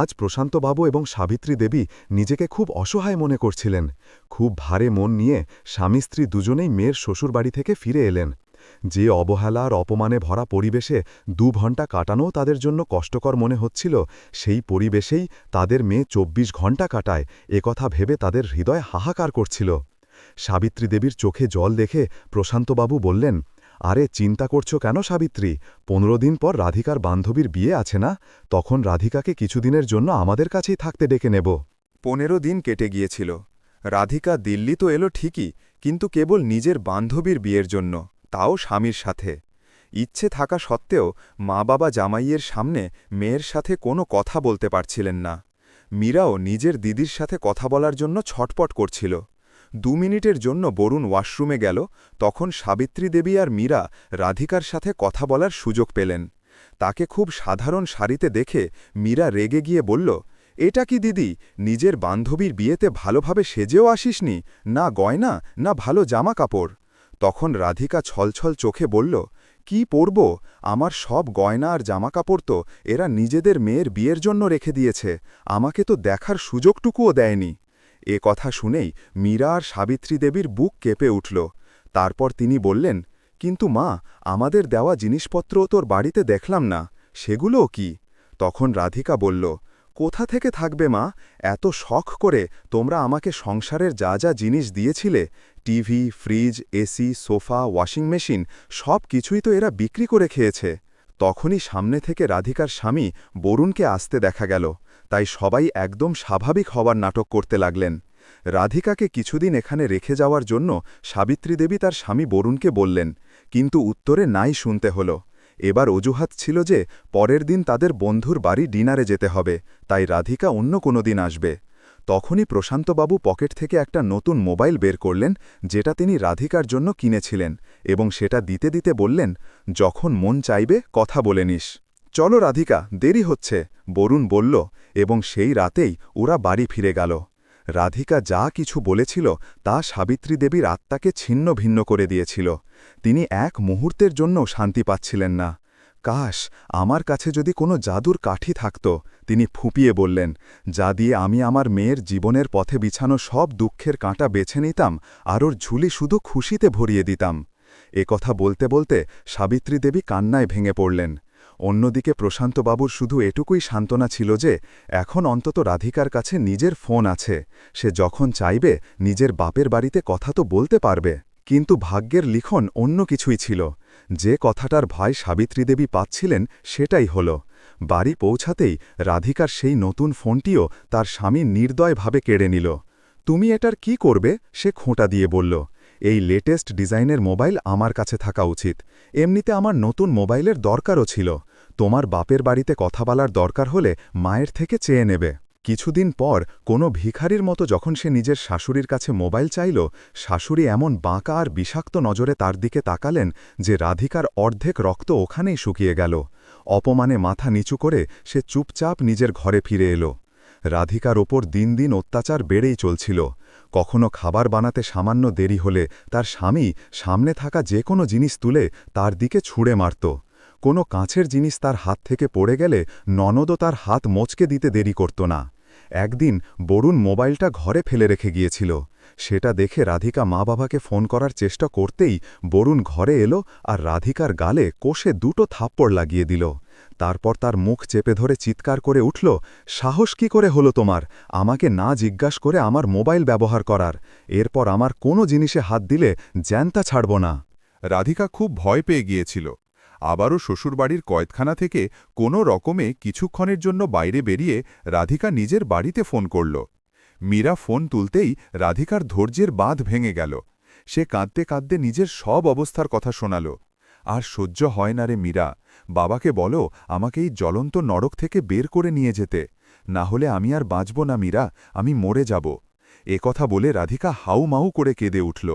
আজ প্রশান্তবাবু এবং সাবিত্রী দেবী নিজেকে খুব অসহায় মনে করছিলেন। খুব ভারে মন নিয়ে স্বামী স্ত্রী দুজনেই মেয়ের শ্বশুরবাড়ি থেকে ফিরে এলেন। যে অবহেলা আর অপমানে ভরা পরিবেশে 2 ঘণ্টা কাটানোও তাদের জন্য কষ্টকর মনে হচ্ছিল, সেই পরিবেশেই তাদের মেয়ে 24 ঘণ্টা কাটায়, কথা ভেবে তাদের হৃদয় হাহাকার করছিল। সাবিত্রী দেবীর চোখে জল দেখে প্রশান্তবাবু বললেন, আরে চিন্তা করছো কেন সাবিত্রী? 15 দিন পর রাধিকার বান্ধবীর বিয়ে আছে না? তখন রাধিকাকে কিছুদিনের জন্য আমাদের কাছেই থাকতে ডেকে নেব। 15 দিন কেটে গিয়েছিল। রাধিকা দিল্লি তো এলো ঠিকই, কিন্তু কেবল নিজের বান্ধবীর বিয়ের জন্য, তাও স্বামীর সাথে। ইচ্ছে থাকা সত্ত্বেও মা বাবা জামাইয়ের সামনে মেয়ের সাথে কোনো কথা বলতে পারছিলেন না। মীরাও নিজের দিদির সাথে কথা বলার জন্য ছটপট করছিল। 2 মিনিটের জন্য বরুণ ওয়াশরুমে গেল, তখন সাবিত্রী দেবী আর মীরা রাধিকার সাথে কথা বলার সুযোগ পেলেন। তাকে খুব সাধারণ শাড়িতে দেখে মীরা রেগে গিয়ে বলল, এটা কি দিদি, নিজের বান্ধবীর বিয়েতে ভালোভাবে সেজেও আসিসনি? না গয়না, না ভালো জামা কাপড়। তখন রাধিকা ছলছল চোখে বলল, কি পরব? আমার সব গয়না আর জামাকাপড় তো এরা নিজেদের মেয়ের বিয়ের জন্য রেখে দিয়েছে, আমাকে তো দেখার সুযোগটুকুও দেয়নি। এ কথা শুনেই মীরা আর সাবিত্রী দেবীর বুক কেঁপে উঠল। তারপর তিনি বললেন, কিন্তু মা, আমাদের দেওয়া জিনিসপত্রও তোর বাড়িতে দেখলাম না, সেগুলোও কি? তখন রাধিকা বলল, কোথা থেকে থাকবে মা? এত শখ করে তোমরা আমাকে সংসারের যা যা জিনিস দিয়েছিলে, TV, fridge, AC, sofa, washing machine, সব কিছুই তো এরা বিক্রি করে খেয়েছে। তখনই সামনে থেকে রাধিকার স্বামী বরুণকে আসতে দেখা গেল, তাই সবাই একদম স্বাভাবিক হওয়ার নাটক করতে লাগলেন। রাধিকাকে কিছুদিন এখানে রেখে যাওয়ার জন্য সাবিত্রী দেবী তার স্বামী বরুণকে বললেন, কিন্তু উত্তরে নাই শুনতে হল। এবার অজুহাত ছিল যে পরের দিন তাদের বন্ধুর বাড়ি ডিনারে যেতে হবে, তাই রাধিকা অন্য কোনো দিন আসবে। তখনই প্রশান্তবাবু পকেট থেকে একটা নতুন মোবাইল বের করলেন, যেটা তিনি রাধিকার জন্য কিনেছিলেন, এবং সেটা দিতে দিতে বললেন, যখন মন চাইবে কথা বলে নিস। চলো রাধিকা, দেরি হচ্ছে, বরুণ বলল, এবং সেই রাতেই ওরা বাড়ি ফিরে গেল। রাধিকা যা কিছু বলেছিল তা সাবিত্রী দেবীর আত্মাকে ছিন্ন ভিন্ন করে দিয়েছিল। তিনি এক মুহূর্তের জন্য শান্তি পাচ্ছিলেন না। কাশ আমার কাছে যদি কোনো জাদুর কাঠি থাকত, তিনি ফুঁপিয়ে বললেন, যা দিয়ে আমি আমার মেয়ের জীবনের পথে বিছানো সব দুঃখের কাঁটা বেছে নিতাম আর ওর ঝুলি শুধু খুশিতে ভরিয়ে দিতাম। কথা বলতে বলতে সাবিত্রী দেবী কান্নায় ভেঙে পড়লেন। অন্যদিকে প্রশান্তবাবুর শুধু এটুকুই সান্ত্বনা ছিল যে এখন অন্তত রাধিকার কাছে নিজের ফোন আছে, সে যখন চাইবে নিজের বাপের বাড়িতে কথা তো বলতে পারবে। কিন্তু ভাগ্যের লিখন অন্য কিছুই ছিল। যে কথাটার ভয় সাবিত্রী দেবী পাচ্ছিলেন সেটাই হল। বাড়ি পৌঁছাতেই রাধিকার সেই নতুন ফোনটিও তার স্বামী নির্দয়ভাবে কেড়ে নিল। তুমি এটার কি করবে? সে খোঁটা দিয়ে বলল, এই লেটেস্ট ডিজাইনের মোবাইল আমার কাছে থাকা উচিত, এমনিতে আমার নতুন মোবাইলের দরকারও ছিল, তোমার বাপের বাড়িতে কথা বলার দরকার হলে মায়ের থেকে চেয়ে নেবে। কিছুদিন পর কোনো ভিখারির মতো যখন সে নিজের শাশুড়ির কাছে মোবাইল চাইল, শাশুড়ি এমন বাঁকা আর বিষাক্ত নজরে তার দিকে তাকালেন যে রাধিকার অর্ধেক রক্ত ওখানেই শুকিয়ে গেল। অপমানে মাথা নিচু করে সে চুপচাপ নিজের ঘরে ফিরে এলো। রাধিকার ওপর দিন দিন অত্যাচার বেড়েই চলছিল। কখনো খাবার বানাতে সামান্য দেরি হলে তার স্বামী সামনে থাকা যে কোনো জিনিস তুলে তার দিকে ছুঁড়ে মারত। কোনো কাঁচের জিনিস তার হাত থেকে পড়ে গেলে ননদও তার হাত মোচকে দিতে দেরি করত না। একদিন বরুণ মোবাইলটা ঘরে ফেলে রেখে গিয়েছিল। সেটা দেখে রাধিকা মা বাবাকে ফোন করার চেষ্টা করতেই বরুণ ঘরে এলো আর রাধিকার গালে কষে 2টো থাপ্পড় লাগিয়ে দিল। তারপর তার মুখ চেপে ধরে চিৎকার করে উঠল, সাহস কি করে হলো তোমার আমাকে না জিজ্ঞাসা করে আমার মোবাইল ব্যবহার করার? এরপর আমার কোনো জিনিসে হাত দিলে জ্যান্তা ছাড়ব না। রাধিকা খুব ভয় পেয়ে গিয়েছিল। আবারও শ্বশুরবাড়ির কয়েদখানা থেকে কোনো রকমে কিছুক্ষণের জন্য বাইরে বেরিয়ে রাধিকা নিজের বাড়িতে ফোন করল। মীরা ফোন তুলতেই রাধিকার ধৈর্যের বাঁধ ভেঙে গেল। সে কাঁদতে কাঁদতে নিজের সব অবস্থার কথা শোনাল। আর সহ্য হয় না রে মীরা, বাবাকে বলো আমাকে এই জ্বলন্ত নরক থেকে বের করে নিয়ে যেতে, না হলে আমি আর বাঁচব না মীরা, আমি মরে যাব। কথা বলে রাধিকা হাউমাউ করে কেঁদে উঠল।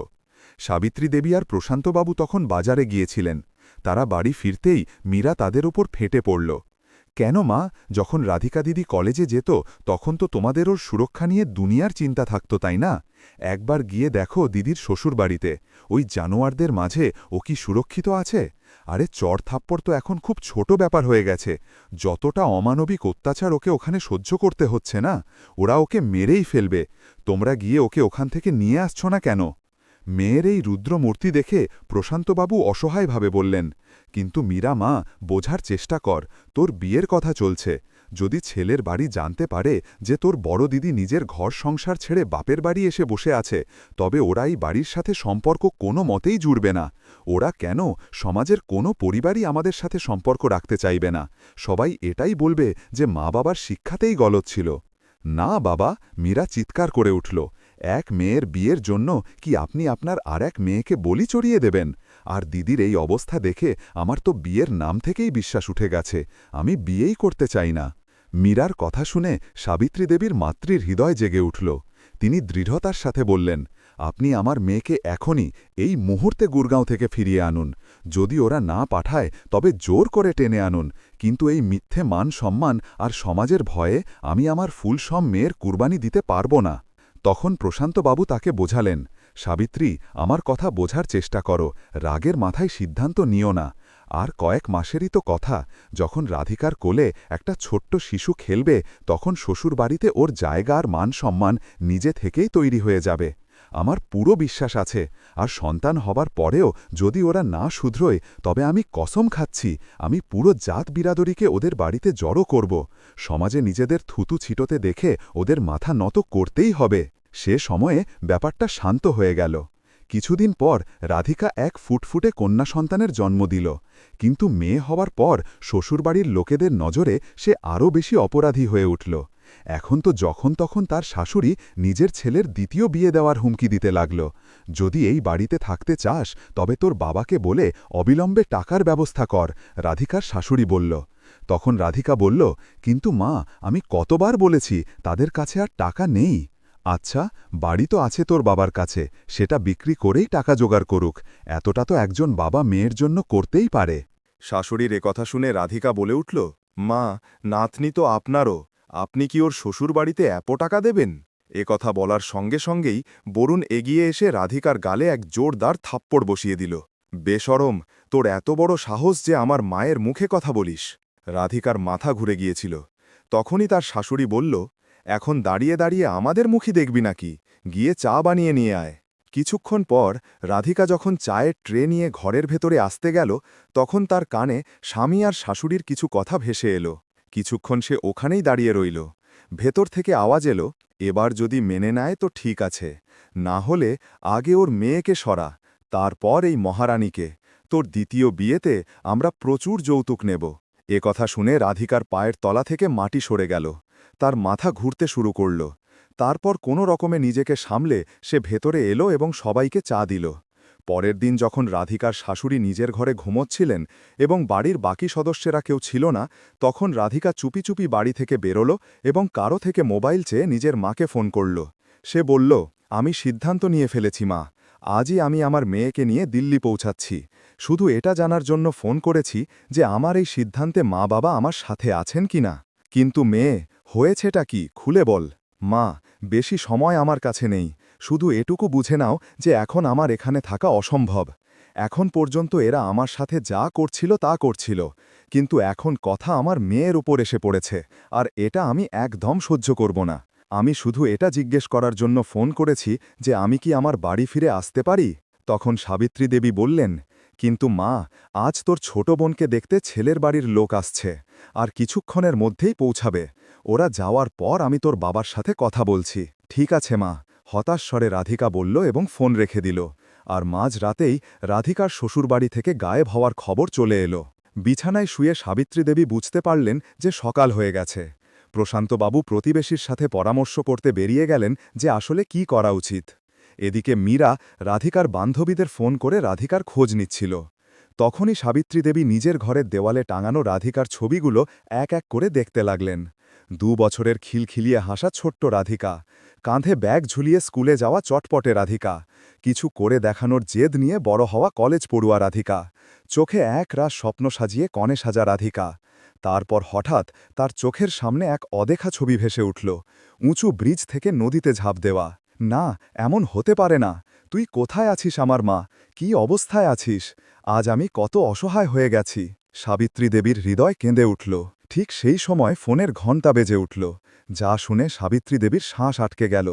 সাবিত্রী দেবী আর প্রশান্তবাবু তখন বাজারে গিয়েছিলেন। তারা বাড়ি ফিরতেই মীরা তাদের ওপর ফেটে পড়ল। কেন মা, যখন রাধিকা দিদি কলেজে যেত তখন তো তোমাদের ওর সুরক্ষা নিয়ে দুনিয়ার চিন্তা থাকত, তাই না? একবার গিয়ে দেখো দিদির শ্বশুরবাড়িতে, ওই জানোয়ারদের মাঝে ও কি সুরক্ষিত আছে? আরে চড় থাপ্পড় তো এখন খুব ছোট ব্যাপার হয়ে গেছে। যতটা অমানবিক অত্যাচার ওকে ওখানে সহ্য করতে হচ্ছে না, ওরা ওকে মেরেই ফেলবে। তোমরা গিয়ে ওকে ওখান থেকে নিয়ে আসছ না কেন? মেয়ের এই রুদ্রমূর্তি দেখে প্রশান্তবাবু অসহায়ভাবে বললেন, কিন্তু মীরা মা, বোঝার চেষ্টা কর, তোর বিয়ের কথা চলছে। যদি ছেলের বাড়ি জানতে পারে যে তোর বড় দিদি নিজের ঘর সংসার ছেড়ে বাপের বাড়ি এসে বসে আছে, তবে ওরা এই বাড়ির সাথে সম্পর্ক কোনো মতেই জুড়বে না। ওরা কেন, সমাজের কোনো পরিবারই আমাদের সাথে সম্পর্ক রাখতে চাইবে না। সবাই এটাই বলবে যে মা বাবার শিক্ষাতেই গলদ ছিল। না বাবা, মীরা চিৎকার করে উঠল, এক মেয়ের বিয়ের জন্য কি আপনি আপনার আর এক মেয়েকে বলি চড়িয়ে দেবেন? আর দিদির এই অবস্থা দেখে আমার তো বিয়ের নাম থেকেই বিশ্বাস উঠে গেছে। আমি বিয়েই করতে চাই না। মীরার কথা শুনে সাবিত্রী দেবীর মাতৃর হৃদয় জেগে উঠল। তিনি দৃঢ়তার সাথে বললেন, আপনি আমার মেয়েকে এখনই, এই মুহূর্তে গুরগাঁও থেকে ফিরিয়ে আনুন। যদি ওরা না পাঠায় তবে জোর করে টেনে আনুন, কিন্তু এই মিথ্যে মান সম্মান আর সমাজের ভয়ে আমি আমার ফুলসম মেয়ের কুরবানি দিতে পারব না। তখন প্রশান্তবাবু তাকে বোঝালেন, সাবিত্রী, আমার কথা বোঝার চেষ্টা করো, রাগের মাথায় সিদ্ধান্ত নিও না। আর কয়েক মাসেরই তো কথা, যখন রাধিকার কোলে একটা ছোট্ট শিশু খেলবে তখন শ্বশুরবাড়িতে ওর জায়গা আর মান সম্মান নিজে থেকেই তৈরি হয়ে যাবে। আমার পুরো বিশ্বাস আছে, আর সন্তান হবার পরেও যদি ওরা না শুধরোয় তবে আমি কসম খাচ্ছি, আমি পুরো জাত বিরাদরিকে ওদের বাড়িতে জড়ো করব। সমাজে নিজেদের থুতু ছিটোতে দেখে ওদের মাথা নত করতেই হবে। সে সময়ে ব্যাপারটা শান্ত হয়ে গেল। কিছুদিন পর রাধিকা এক ফুটফুটে কন্যা সন্তানের জন্ম দিল, কিন্তু মেয়ে হওয়ার পর শ্বশুরবাড়ির লোকেদের নজরে সে আরও বেশি অপরাধী হয়ে উঠল। এখন তো যখন তখন তার শাশুড়ি নিজের ছেলের দ্বিতীয় বিয়ে দেওয়ার হুমকি দিতে লাগল। যদি এই বাড়িতে থাকতে চাস তবে তোর বাবাকে বলে অবিলম্বে টাকার ব্যবস্থা কর, রাধিকার শাশুড়ি বলল। তখন রাধিকা বলল, কিন্তু মা, আমি কতবার বলেছি তাদের কাছে আর টাকা নেই। আচ্ছা, বাড়ি তো আছে তোর বাবার কাছে, সেটা বিক্রি করেই টাকা জোগাড় করুক। এতটা তো একজন বাবা মেয়ের জন্য করতেই পারে। শাশুড়ির কথা শুনে রাধিকা বলে উঠল, মা, নাতনি তো আপনারও, আপনি কি ওর শ্বশুরবাড়িতে এত টাকা দেবেন? কথা বলার সঙ্গে সঙ্গেই বরুণ এগিয়ে এসে রাধিকার গালে এক জোরদার থাপ্পড় বসিয়ে দিল। বেশরম, তোর এত বড় সাহস যে আমার মায়ের মুখে কথা বলিস! রাধিকার মাথা ঘুরে গিয়েছিল। তখনই তার শাশুড়ি বলল, এখন দাঁড়িয়ে দাঁড়িয়ে আমাদের মুখই দেখবি নাকি? গিয়ে চা বানিয়ে নিয়ে আয়। কিছুক্ষণ পর রাধিকা যখন চায়ের ট্রে নিয়ে ঘরের ভেতরে আসতে গেল, তখন তার কানে স্বামী আর শাশুড়ির কিছু কথা ভেসে এলো। কিছুক্ষণ সে ওখানেই দাঁড়িয়ে রইল। ভেতর থেকে আওয়াজ এলো, এবার যদি মেনে নেয় তো ঠিক আছে, না হলে আগে ওর মেয়েকে সরা, তারপর এই মহারানীকে। তোর দ্বিতীয় বিয়েতে আমরা প্রচুর যৌতুক নেব। কথা শুনে রাধিকার পায়ের তলা থেকে মাটি সরে গেল। তার মাথা ঘুরতে শুরু করল। তারপর কোনো রকমে নিজেকে সামলে সে ভেতরে এলো এবং সবাইকে চা দিল। পরের দিন যখন রাধিকার শাশুড়ি নিজের ঘরে ঘুমোচ্ছিলেন এবং বাড়ির বাকি সদস্যরা কেউ ছিল না, তখন রাধিকা চুপি চুপি বাড়ি থেকে বেরোল এবং কারো থেকে মোবাইল চেয়ে নিজের মাকে ফোন করল। সে বলল, আমি সিদ্ধান্ত নিয়ে ফেলেছি মা, আজই আমি আমার মেয়েকে নিয়ে দিল্লি পৌঁছাচ্ছি। শুধু এটা জানার জন্য ফোন করেছি যে আমার এই সিদ্ধান্তে মা বাবা আমার সাথে আছেন কিনা। কিন্তু মেয়ে, হয়েছেটা কি, খুলে বল। মা, বেশি সময় আমার কাছে নেই, শুধু এটুকু বুঝে নাও যে এখন আমার এখানে থাকা অসম্ভব। এখন পর্যন্ত এরা আমার সাথে যা করছিল তা করছিল, কিন্তু এখন কথা আমার মেয়ের উপর এসে পড়েছে, আর এটা আমি একদম সহ্য করব না। আমি শুধু এটা জিজ্ঞেস করার জন্য ফোন করেছি যে আমি কি আমার বাড়ি ফিরে আসতে পারি। তখন সাবিত্রী দেবী বললেন, কিন্তু মা, আজ তোর ছোট বোনকে দেখতে ছেলের বাড়ির লোক আসছে, আর কিছুক্ষণের মধ্যেই পৌঁছাবে। ওরা যাওয়ার পর আমি তোর বাবার সাথে কথা বলছি। ঠিক আছে মা, হতাশ স্বরে রাধিকা বলল এবং ফোন রেখে দিল। আর মাঝ রাতেই রাধিকার শ্বশুরবাড়ি থেকে গায়েব হওয়ার খবর চলে এলো। বিছানায় শুয়ে সাবিত্রী দেবী বুঝতে পারলেন যে সকাল হয়ে গেছে। প্রশান্তবাবু প্রতিবেশীর সাথে পরামর্শ করতে বেরিয়ে গেলেন যে আসলে কি করা উচিত। এদিকে মীরা রাধিকার বান্ধবীদের ফোন করে রাধিকার খোঁজ নিচ্ছিল। তখনই সাবিত্রী দেবী নিজের ঘরের দেওয়ালে টাঙানো রাধিকার ছবিগুলো এক এক করে দেখতে লাগলেন। 2 বছরের খিলখিলিয়ে হাসা ছোট্ট রাধিকা, কাঁধে ব্যাগ ঝুলিয়ে স্কুলে যাওয়া চটপটে রাধিকা, কিছু করে দেখানোর জেদ নিয়ে বড় হওয়া কলেজ পড়ুয়া রাধিকা, চোখে এক রাস স্বপ্ন সাজিয়ে কনে সাজা রাধিকা। তারপর হঠাৎ তার চোখের সামনে এক অদেখা ছবি ভেসে উঠল, উঁচু ব্রিজ থেকে নদীতে ঝাঁপ দেওয়া। না, এমন হতে পারে না। তুই কোথায় আছিস আমার মা? কি অবস্থায় আছিস? আজ আমি কত অসহায় হয়ে গেছি। সাবিত্রী দেবীর হৃদয় কেঁদে উঠল। ঠিক সেই সময় ফোনের ঘণ্টা বেজে উঠল, যা শুনে সাবিত্রী দেবীর শ্বাস আটকে গেল।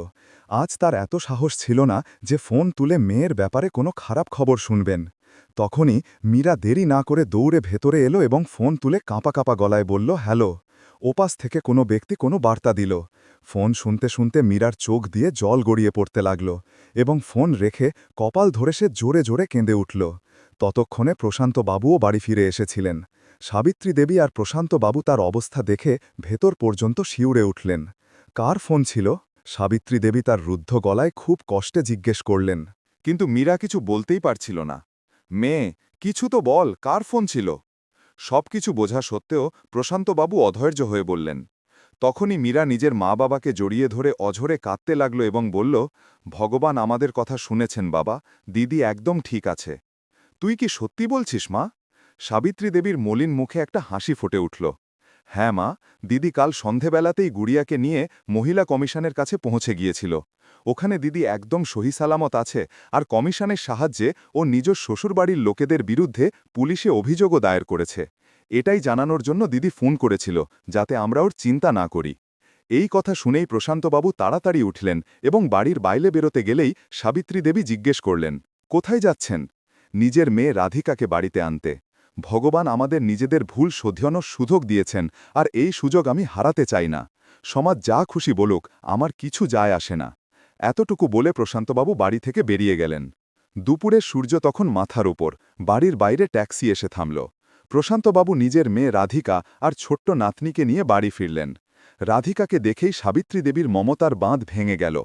আজ তার এত সাহস ছিল না যে ফোন তুলে মেয়ের ব্যাপারে কোনো খারাপ খবর শুনবেন। তখনই মীরা দেরি না করে দৌড়ে ভেতরে এলো এবং ফোন তুলে কাঁপা কাঁপা গলায় বলল, হ্যালো। ওপাশ থেকে কোনো ব্যক্তি কোনো বার্তা দিল। ফোন শুনতে শুনতে মীরার চোখ দিয়ে জল গড়িয়ে পড়তে লাগল এবং ফোন রেখে কপাল ধরে সে জোরে জোরে কেঁদে উঠল। ততক্ষণে প্রশান্ত বাবুও বাড়ি ফিরে এসেছিলেন। সাবিত্রী দেবী আর প্রশান্ত বাবু তার অবস্থা দেখে ভেতর পর্যন্ত শিউরে উঠলেন। কার ফোন ছিল? সাবিত্রী দেবী তার রুদ্ধ গলায় খুব কষ্টে জিজ্ঞেস করলেন। কিন্তু মীরা কিছু বলতেই পারছিল না। মেয়ে, কিছু তো বল, কার ফোন ছিল? সবকিছু বোঝা সত্ত্বেও প্রশান্তবাবু অধৈর্য হয়ে বললেন। তখনই মীরা নিজের মা বাবাকে জড়িয়ে ধরে অঝরে কাঁদতে লাগল এবং বলল, ভগবান আমাদের কথা শুনেছেন বাবা, দিদি একদম ঠিক আছে। তুই কি সত্যি বলছিস মা? সাবিত্রী দেবীর মলিন মুখে একটা হাসি ফুটে উঠল। হ্যাঁ মা, দিদি কাল সন্ধেবেলাতেই গুড়িয়াকে নিয়ে মহিলা কমিশনের কাছে পৌঁছে গিয়েছিল। ওখানে দিদি একদম সহি সালামত আছে, আর কমিশনের সাহায্যে ও নিজ শ্বশুরবাড়ির লোকেদের বিরুদ্ধে পুলিশে অভিযোগও দায়ের করেছে। এটাই জানানোর জন্য দিদি ফোন করেছিল, যাতে আমরা ওর চিন্তা না করি। এই কথা শুনেই প্রশান্তবাবু তাড়াতাড়ি উঠলেন এবং বাড়ির বাইরে বেরোতে গেলেই সাবিত্রী দেবী জিজ্ঞেস করলেন, কোথায় যাচ্ছেন? নিজের মেয়ে রাধিকাকে বাড়িতে আনতে। ভগবান আমাদের নিজেদের ভুল শোধরানোর সুযোগ দিয়েছেন, আর এই সুযোগ আমি হারাতে চাই না। সমাজ যা খুশি বলুক, আমার কিছু যায় আসে না। এতটুকু বলে প্রশান্তবাবু বাড়ি থেকে বেরিয়ে গেলেন। দুপুরের সূর্য তখন মাথার উপর। বাড়ির বাইরে ট্যাক্সি এসে থামল। প্রশান্তবাবু নিজের মেয়ে রাধিকা আর ছোট্ট নাতনিকে নিয়ে বাড়ি ফিরলেন। রাধিকাকে দেখেই সাবিত্রী দেবীর মমতার বাঁধ ভেঙে গেল।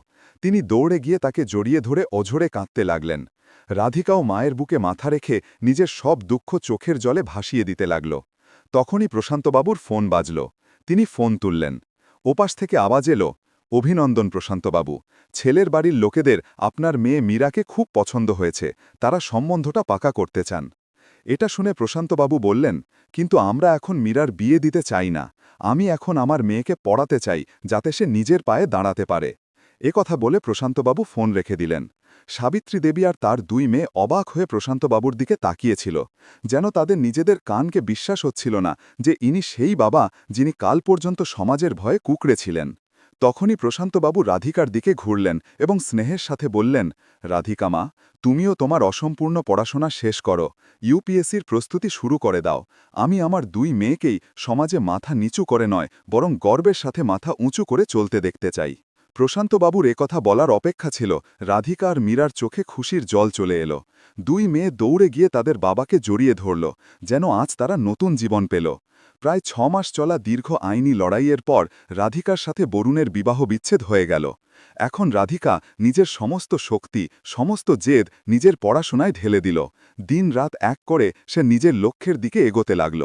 তিনি দৌড়ে গিয়ে তাকে জড়িয়ে ধরে অঝরে কাঁদতে লাগলেন। রাধিকাও মায়ের বুকে মাথা রেখে নিজের সব দুঃখ চোখের জলে ভাসিয়ে দিতে লাগল। তখনই প্রশান্তবাবুর ফোন বাজল। তিনি ফোন তুললেন। ওপাশ থেকে আওয়াজ এলো, অভিনন্দন প্রশান্তবাবু, ছেলের বাড়ির লোকেদের আপনার মেয়ে মীরাকে খুব পছন্দ হয়েছে, তারা সম্বন্ধটা পাকা করতে চান। এটা শুনে প্রশান্তবাবু বললেন, কিন্তু আমরা এখন মীরার বিয়ে দিতে চাই না। আমি এখন আমার মেয়েকে পড়াতে চাই, যাতে সে নিজের পায়ে দাঁড়াতে পারে। কথা বলে প্রশান্তবাবু ফোন রেখে দিলেন। সাবিত্রী দেবী আর তার দুই মেয়ে অবাক হয়ে প্রশান্তবাবুর দিকে তাকিয়েছিল, যেন তাদের নিজেদের কানকে বিশ্বাস হচ্ছিল না যে ইনি সেই বাবা যিনি কাল পর্যন্ত সমাজের ভয়ে কুঁকড়ে ছিলেন। তখনই প্রশান্তবাবু রাধিকার দিকে ঘুরলেন এবং স্নেহের সাথে বললেন, রাধিকা মা, তুমিও তোমার অসম্পূর্ণ পড়াশোনা শেষ করো, ইউপিএসসির প্রস্তুতি শুরু করে দাও। আমি আমার দুই মেয়েকেই সমাজে মাথা নিচু করে নয়, বরং গর্বের সাথে মাথা উঁচু করে চলতে দেখতে চাই। প্রশান্তবাবুর একথা বলার অপেক্ষা ছিল, রাধিকা আর মীরার চোখে খুশির জল চলে এলো। দুই মেয়ে দৌড়ে গিয়ে তাদের বাবাকে জড়িয়ে ধরল, যেন আজ তারা নতুন জীবন পেল। প্রায় 6 মাস চলা দীর্ঘ আইনি লড়াইয়ের পর রাধিকার সাথে বরুণের বিবাহ বিচ্ছেদ হয়ে গেল। এখন রাধিকা নিজের সমস্ত শক্তি, সমস্ত জেদ নিজের পড়াশোনায় ঢেলে দিল। দিন রাত এক করে সে নিজের লক্ষ্যের দিকে এগোতে লাগল।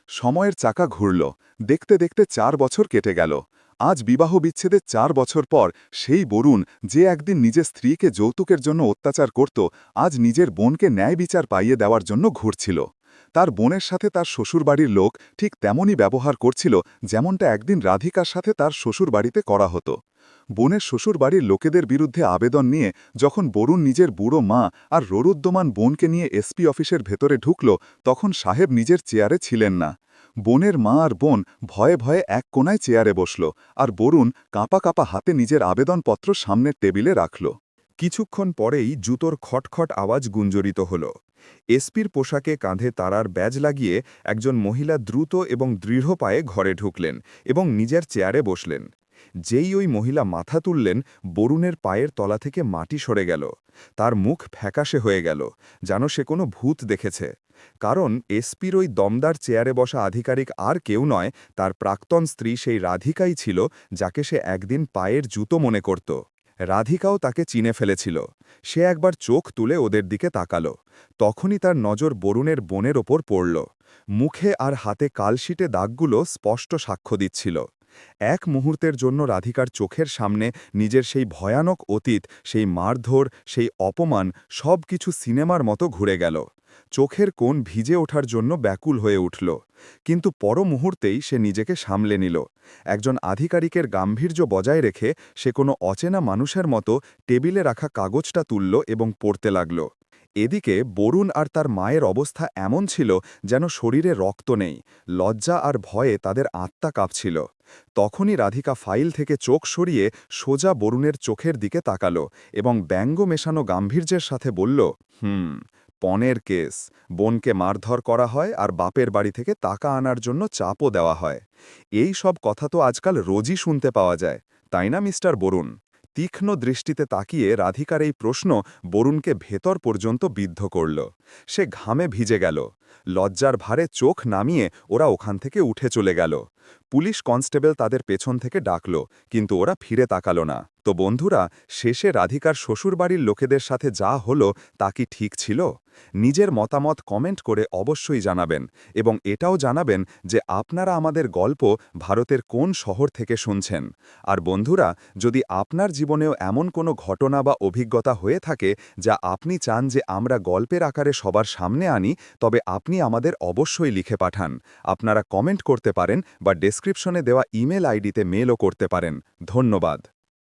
সময়ের চাকা ঘুরল। দেখতে দেখতে 4 বছর কেটে গেল। আজ বিবাহ বিচ্ছেদের 4 বছর পর সেই বরুণ, যে একদিন নিজের স্ত্রীকে যৌতুকের জন্য অত্যাচার করত, আজ নিজের বোনকে ন্যায় বিচার পাইয়ে দেওয়ার জন্য ঘুরছিল। তার বোনের সাথে তার শ্বশুরবাড়ির লোক ঠিক তেমনই ব্যবহার করছিল, যেমনটা একদিন রাধিকার সাথে তার শ্বশুরবাড়িতে করা হতো। বোনের শ্বশুরবাড়ির লোকেদের বিরুদ্ধে আবেদন নিয়ে যখন বরুণ নিজের বুড়ো মা আর রোরুদ্যমান বোনকে নিয়ে এসপি অফিসের ভেতরে ঢুকল, তখন সাহেব নিজের চেয়ারে ছিলেন না। বোনের মা আর বোন ভয়ে ভয়ে এক কোনায় চেয়ারে বসল, আর বরুণ কাঁপা কাঁপা হাতে নিজের আবেদনপত্র সামনের টেবিলে রাখল। কিছুক্ষণ পরেই জুতোর খটখট আওয়াজ গুঞ্জরিত হল। এসপির পোশাকে কাঁধে তারার ব্যাজ লাগিয়ে একজন মহিলা দ্রুত এবং দৃঢ় পায়ে ঘরে ঢুকলেন এবং নিজের চেয়ারে বসলেন। যেই ওই মহিলা মাথা তুললেন, বরুণের পায়ের তলা থেকে মাটি সরে গেল। তার মুখ ফ্যাকাশে হয়ে গেল, যেন সে কোনো ভূত দেখেছে। কারণ এসপির ওই দমদার চেয়ারে বসা আধিকারিক আর কেউ নয়, তার প্রাক্তন স্ত্রী সেই রাধিকাই ছিল, যাকে সে একদিন পায়ের জুতো মনে করত। রাধিকাও তাকে চিনে ফেলেছিল। সে একবার চোখ তুলে ওদের দিকে তাকাল। তখনই তার নজর বরুণের বোনের ওপর পড়ল। মুখে আর হাতে কালশিটে দাগগুলো স্পষ্ট সাক্ষ্য দিচ্ছিল। এক মুহূর্তের জন্য রাধিকার চোখের সামনে নিজের সেই ভয়ানক অতীত, সেই মারধর, সেই অপমান সব কিছু সিনেমার মতো ঘুরে গেল। চোখের কোণ ভিজে ওঠার জন্য ব্যাকুল হয়ে উঠল, কিন্তু পর মুহূর্তেই সে নিজেকে সামলে নিল। একজন আধিকারিকের গাম্ভীর্য বজায় রেখে সে কোনো অচেনা মানুষের মতো টেবিলে রাখা কাগজটা তুলল এবং পড়তে লাগল। এদিকে বরুণ আর তার মায়ের অবস্থা এমন ছিল যেন শরীরে রক্ত নেই, লজ্জা আর ভয়ে তাদের আত্মা কাঁপছিল। তখনই রাধিকা ফাইল থেকে চোখ সরিয়ে সোজা বরুণের চোখের দিকে তাকালো এবং ব্যঙ্গ মেশানো গাম্ভীর্যের সাথে বলল, পণের কেস, বোনকে মারধর করা হয় আর বাপের বাড়ি থেকে টাকা আনার জন্য চাপও দেওয়া হয়। এই সব কথা তো আজকাল রোজই শুনতে পাওয়া যায়, তাই না মিস্টার বরুণ? তীক্ষ্ণ দৃষ্টিতে তাকিয়ে রাধিকার এই প্রশ্ন বরুণকে ভেতর পর্যন্ত বিদ্ধ করল। সে ঘামে ভিজে গেল। লজ্জার ভারে চোখ নামিয়ে ওরা ওখান থেকে উঠে চলে গেল। পুলিশ কনস্টেবল তাদের পেছন থেকে ডাকল, কিন্তু ওরা ফিরে তাকালো না। তো বন্ধুরা, শেষে রাধিকার শ্বশুরবাড়ির লোকেদের সাথে যা হলো তা কি ঠিক ছিল? নিজের মতামত কমেন্ট করে অবশ্যই জানাবেন, এবং এটাও জানাবেন যে আপনারা আমাদের গল্প ভারতের কোন শহর থেকে শুনছেন। আর বন্ধুরা, যদি আপনার জীবনেও এমন কোনো ঘটনা বা অভিজ্ঞতা হয়ে থাকে যা আপনি চান যে আমরা গল্পের আকারে সবার সামনে আনি, তবে আপনি আমাদের অবশ্যই লিখে পাঠান। আপনারা কমেন্ট করতে পারেন বা ডেসক্রিপশনে দেওয়া ইমেল আইডিতে মেলও করতে পারেন। ধন্যবাদ।